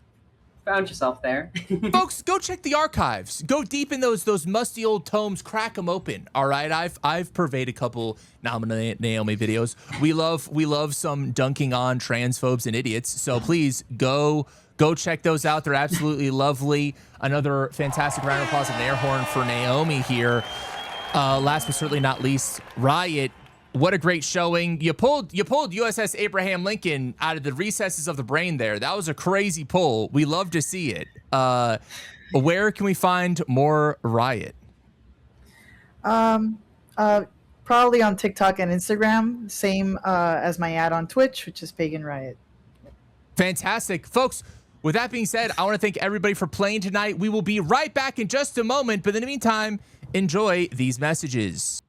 found yourself there. Folks, go check the archives. Go deep in those musty old tomes. Crack them open. All right, I've purveyed a couple Naomi videos. We love some dunking on transphobes and idiots. So please go check those out. They're absolutely lovely. Another fantastic round of applause and an air horn for Naomi here. Last but certainly not least, Riot. What a great showing. You pulled USS Abraham Lincoln out of the recesses of the brain there. That was a crazy pull. We love to see it. Where can we find more Riot? Probably on TikTok and Instagram. Same as my ad on Twitch, which is PaganRiot. Fantastic. Folks, with that being said, I want to thank everybody for playing tonight. We will be right back in just a moment, but in the meantime, enjoy these messages.